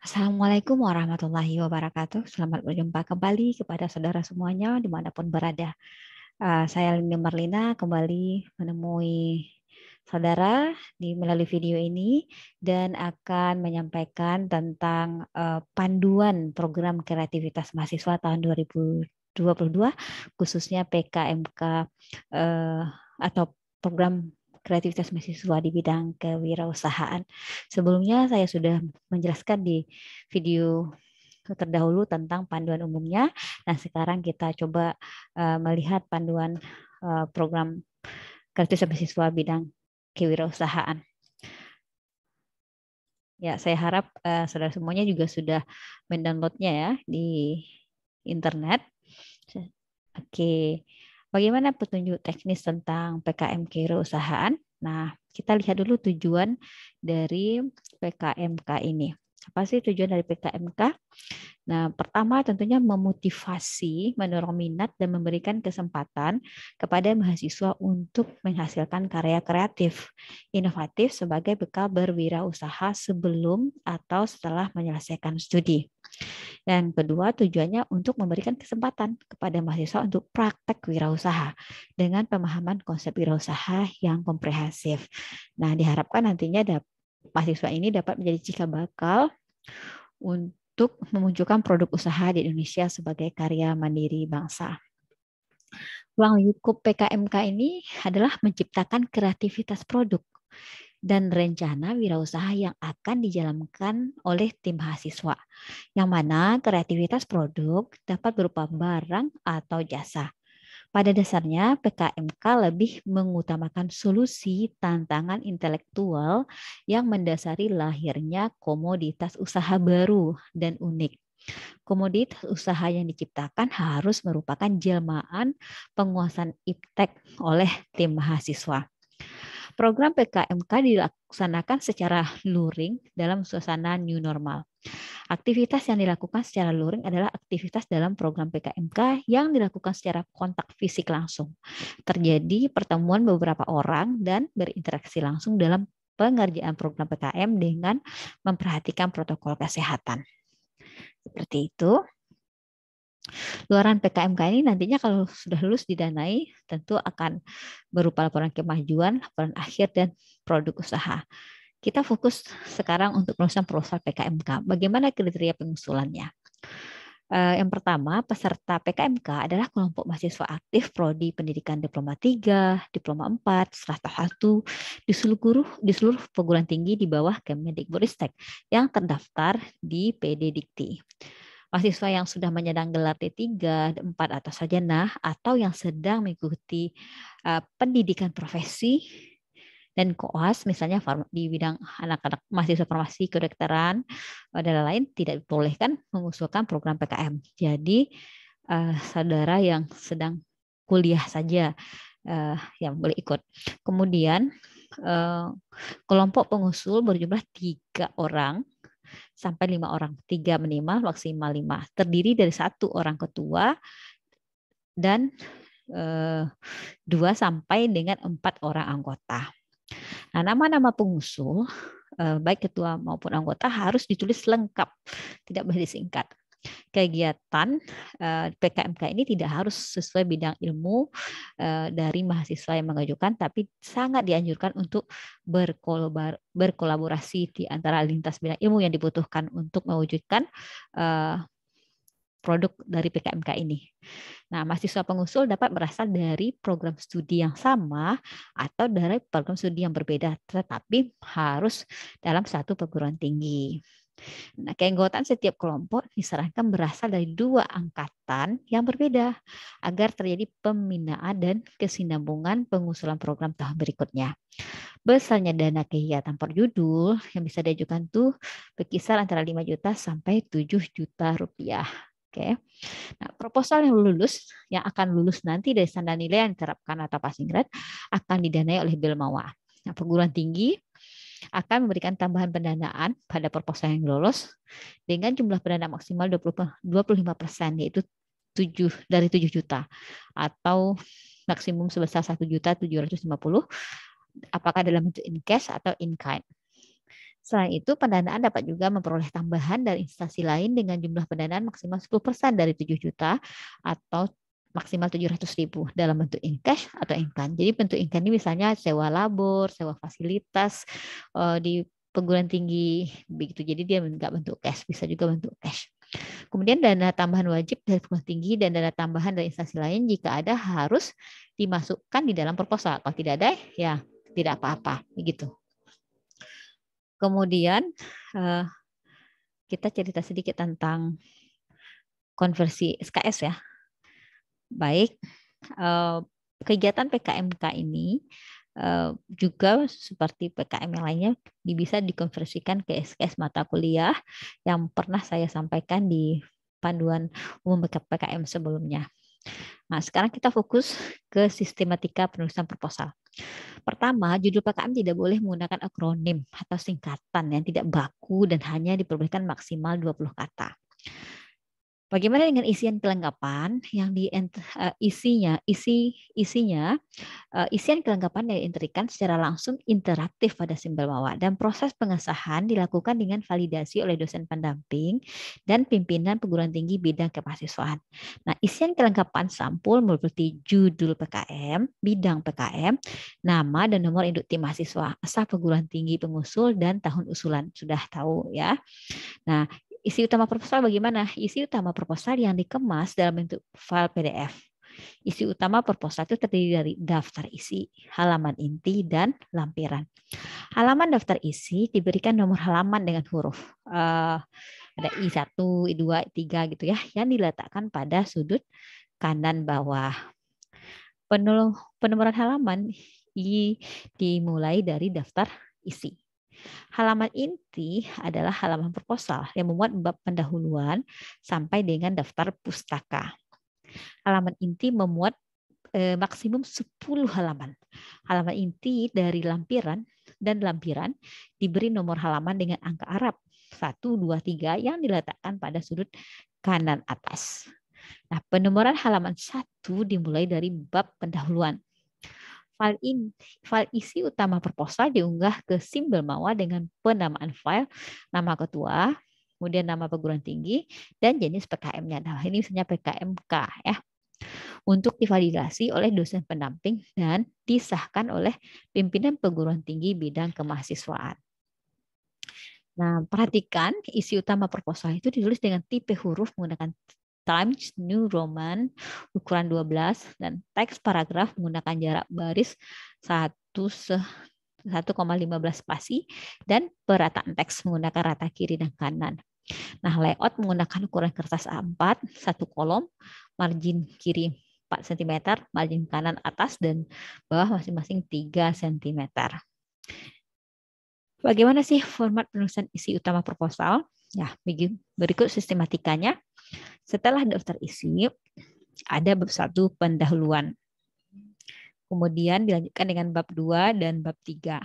Assalamualaikum warahmatullahi wabarakatuh. Selamat berjumpa kembali kepada saudara semuanya dimanapun berada. Saya Lini Marlina kembali menemui saudara di melalui video ini dan akan menyampaikan tentang panduan program kreativitas mahasiswa tahun 2022 khususnya PKMK eh, atau program kreativitas mahasiswa di bidang kewirausahaan. Sebelumnya saya sudah menjelaskan di video terdahulu tentang panduan umumnya. Nah, sekarang kita coba melihat panduan program kreativitas mahasiswa bidang kewirausahaan. Ya, saya harap saudara semuanya juga sudah mendownloadnya ya di internet. Oke, bagaimana petunjuk teknis tentang PKM kewirausahaan? Nah, kita lihat dulu tujuan dari PKMK ini. Apa sih tujuan dari PKMK? Nah, pertama tentunya memotivasi, mendorong minat, dan memberikan kesempatan kepada mahasiswa untuk menghasilkan karya kreatif, inovatif sebagai bekal berwirausaha sebelum atau setelah menyelesaikan studi. Dan kedua, tujuannya untuk memberikan kesempatan kepada mahasiswa untuk praktek wirausaha dengan pemahaman konsep wirausaha yang komprehensif. Nah, diharapkan nantinya mahasiswa ini dapat menjadi cikal bakal untuk memunculkan produk usaha di Indonesia sebagai karya mandiri bangsa. Ruang lingkup PKMK ini adalah menciptakan kreativitas produk dan rencana wirausaha yang akan dijalankan oleh tim mahasiswa, yang mana kreativitas produk dapat berupa barang atau jasa. Pada dasarnya, PKMK lebih mengutamakan solusi tantangan intelektual yang mendasari lahirnya komoditas usaha baru dan unik. Komoditas usaha yang diciptakan harus merupakan jelmaan penguasaan iptek oleh tim mahasiswa. Program PKMK dilaksanakan secara luring dalam suasana new normal. Aktivitas yang dilakukan secara luring adalah aktivitas dalam program PKMK yang dilakukan secara kontak fisik langsung. Terjadi pertemuan beberapa orang dan berinteraksi langsung dalam pengerjaan program PKM dengan memperhatikan protokol kesehatan. Seperti itu. Luaran PKMK ini nantinya kalau sudah lulus didanai tentu akan berupa laporan kemajuan, laporan akhir, dan produk usaha. Kita fokus sekarang untuk penulisan proposal PKMK. Bagaimana kriteria pengusulannya? Yang pertama, peserta PKMK adalah kelompok mahasiswa aktif Prodi Pendidikan Diploma 3, Diploma 4, Strata 1 di seluruh perguruan tinggi di bawah Kemendikbudristek yang terdaftar di PD Dikti. Mahasiswa yang sudah menyandang gelar D3, D4 atau sarjana atau yang sedang mengikuti pendidikan profesi dan koas misalnya di bidang anak-anak mahasiswa farmasi, kedokteran dan lain-lain tidak diperbolehkan mengusulkan program PKM. Jadi saudara yang sedang kuliah saja yang boleh ikut. Kemudian kelompok pengusul berjumlah 3 orang sampai 5 orang, 3 minimal, maksimal 5. Terdiri dari 1 orang ketua dan 2 sampai dengan 4 orang anggota. Nah, nama-nama pengusul, baik ketua maupun anggota harus ditulis lengkap, tidak boleh disingkat. Kegiatan PKMK ini tidak harus sesuai bidang ilmu dari mahasiswa yang mengajukan, tapi sangat dianjurkan untuk berkolaborasi di antara lintas bidang ilmu yang dibutuhkan untuk mewujudkan produk dari PKMK ini. Nah, mahasiswa pengusul dapat berasal dari program studi yang sama atau dari program studi yang berbeda, tetapi harus dalam satu perguruan tinggi. Nah, keanggotaan setiap kelompok disarankan berasal dari 2 angkatan yang berbeda agar terjadi pembinaan dan kesinambungan pengusulan program tahun berikutnya. Besarnya dana kegiatan per judul yang bisa diajukan tuh berkisar antara 5 juta sampai 7 juta rupiah. Oke. Nah, proposal yang akan lulus nanti dari standar nilai yang diterapkan atau passing grade akan didanai oleh Bilmawa. Nah, perguruan tinggi akan memberikan tambahan pendanaan pada proposal yang lolos dengan jumlah pendanaan maksimal 25%, yaitu 7 juta atau maksimum sebesar 1.750.000, apakah dalam bentuk in cash atau in kind. Selain itu, pendanaan dapat juga memperoleh tambahan dari instansi lain dengan jumlah pendanaan maksimal 10% dari 7 juta atau maksimal 700.000 dalam bentuk in cash atau in kind. Jadi bentuk in kind ini misalnya sewa labor, sewa fasilitas di perguruan tinggi begitu. Jadi dia nggak bentuk cash, bisa juga bentuk cash. Kemudian dana tambahan wajib dari perguruan tinggi dan dana tambahan dari instansi lain jika ada harus dimasukkan di dalam proposal. Kalau tidak ada, ya tidak apa-apa, begitu. Kemudian kita cerita sedikit tentang konversi SKS ya. Baik, kegiatan PKMK ini juga seperti PKM yang lainnya bisa dikonversikan ke SKS mata kuliah yang pernah saya sampaikan di panduan umum PKM sebelumnya. Nah, sekarang kita fokus ke sistematika penulisan proposal. Pertama, judul PKM tidak boleh menggunakan akronim atau singkatan yang tidak baku dan hanya diperbolehkan maksimal 20 kata. Bagaimana dengan isian kelengkapan yang isian kelengkapan yang dientrikan secara langsung interaktif pada simbol bawah dan proses pengesahan dilakukan dengan validasi oleh dosen pendamping dan pimpinan perguruan tinggi bidang kemahasiswaan. Nah, isian kelengkapan sampul meliputi judul PKM, bidang PKM, nama dan nomor induk tim mahasiswa, asal perguruan tinggi pengusul dan tahun usulan. Sudah tahu ya. Nah, isi utama proposal bagaimana? Isi utama proposal yang dikemas dalam bentuk file PDF. Isi utama proposal itu terdiri dari daftar isi, halaman inti, dan lampiran. Halaman daftar isi diberikan nomor halaman dengan huruf. Ada I1, I2, I3 gitu ya, yang diletakkan pada sudut kanan bawah. Penomoran halaman dimulai dari daftar isi. Halaman inti adalah halaman proposal yang memuat bab pendahuluan sampai dengan daftar pustaka. Halaman inti memuat maksimum 10 halaman. Halaman inti dari lampiran dan lampiran diberi nomor halaman dengan angka Arab 1, 2, 3 yang diletakkan pada sudut kanan atas. Nah, penomoran halaman 1 dimulai dari bab pendahuluan. File isi utama proposal diunggah ke simbol bawah dengan penamaan file, nama ketua, kemudian nama perguruan tinggi, dan jenis PKM-nya. Nah, ini misalnya PKMK ya. Untuk divalidasi oleh dosen pendamping dan disahkan oleh pimpinan perguruan tinggi bidang kemahasiswaan. Nah, perhatikan isi utama proposal itu ditulis dengan tipe huruf menggunakan Times New Roman ukuran 12 dan teks paragraf menggunakan jarak baris 1,15 spasi dan perataan teks menggunakan rata kiri dan kanan. Nah, layout menggunakan ukuran kertas A4, 1 kolom, margin kiri 4 cm, margin kanan atas dan bawah masing-masing 3 cm. Bagaimana sih format penulisan isi utama proposal? Ya, berikut sistematikanya. Setelah daftar isi, ada bab 1 pendahuluan. Kemudian dilanjutkan dengan bab 2 dan bab 3.